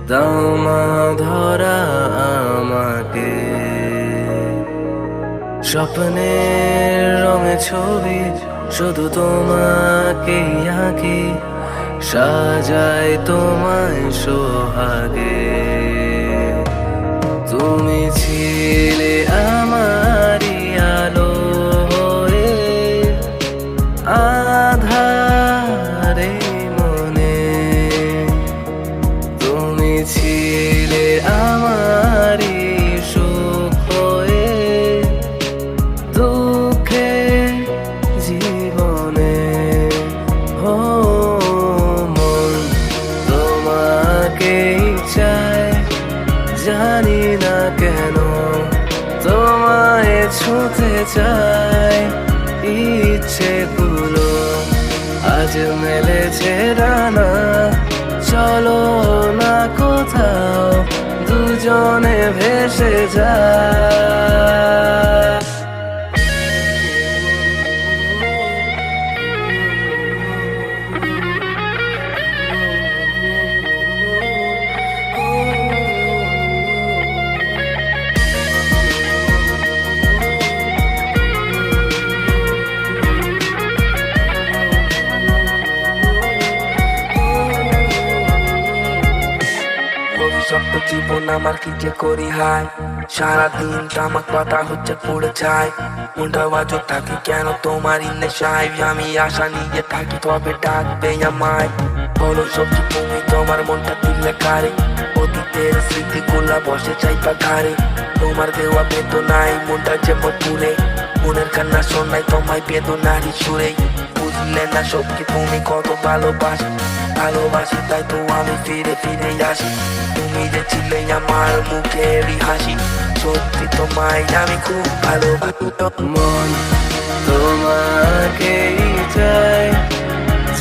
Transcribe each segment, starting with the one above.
তামা ধরা আমাকে স্বপ্নের রঙে ছবি শুধু তোমাকে আঁকি, সাজাই তোমায় সোহাগে। তুমি ছিলে আমারই আলো হয়ে আধারে মনে, তুমি ছিলে আমারই সুখ হয়ে দুঃখে জীবনে। ও মন তোমাকেই চায়, জানি না কেন তোমায় ছুঁতে চাই। ইচ্ছেগুলো আজ মেলেছে ডানা, চলো না কোথাও দুজনে ভেসে যায়। ভবিষ্যৎ জীবন আমার কি যে করি হাই, সারাদিন আমার কথা হচ্ছে পড়ে যায়। মনটা বাজো থাকি কেন তোমার নেশায়, আমি আশা নিয়ে থাকি তবে ডাকবে আমায়। বলো সবজি তুমি তোমার মনটা দিলে কারে, অতীতের স্মৃতিগুলা বসে চাইবা ঘাড়ে। তোমার দেওয়া বেদনায় মনটা যেমন তুলে, মনের কান্না শোনাই তোমায় বেদনারই সুরে। বুঝলে না সবজি তুমি কত ভালোবাসি, তাই তো আমি ফিরে ফিরে আসি। তুমি যে ছিলে আমার মুখেরই হাসি, সত্যি তোমায় আমি খুব ভালোবাসি। মন তোমাকেই চাই,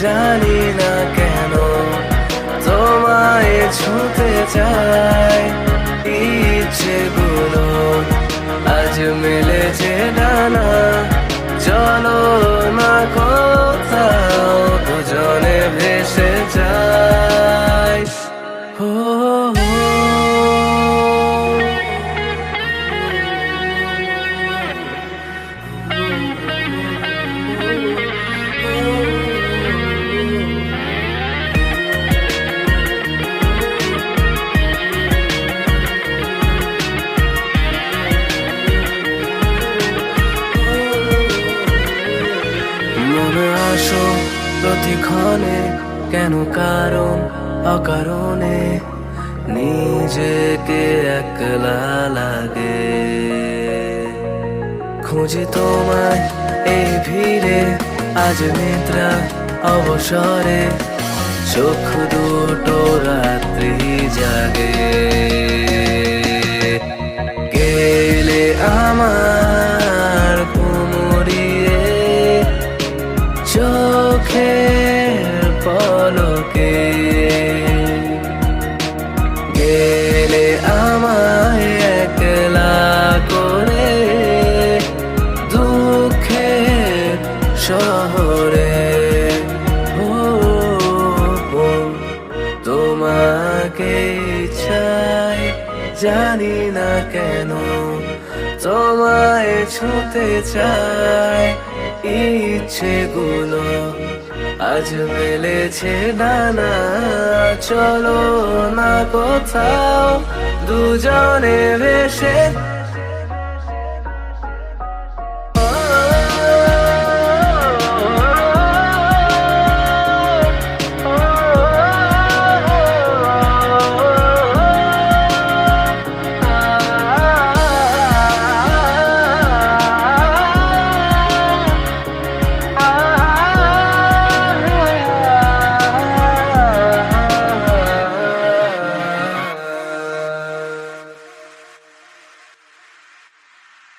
জানি না কেন তোমায় ছুঁতে চাই। ইচ্ছেগুলো আজ মেলেছে ডানা, চলো না কোথাও দুজনে ভেসে যাই। ও মনে আসো প্রতিক্ষণে, কেন কারণ অকারণে নিজেকে একলা লাগে। খুঁজি তোমায় এই ভিড়ে, আজ নিদ্রা অবসরে চোখ দুটো রাত্রি জাগে। গেলে আমার কুমুরিয়ে চোখের পলকে, গেলে আমায় একলা করে দুঃখের শহরে। ও তোমাকে চাই, জানি না কেন তোমায় ছুঁতে চাই। ইচ্ছেগুলো আজ মেলেছে ডানা, চলো না কোথাও দুজনে ভেসে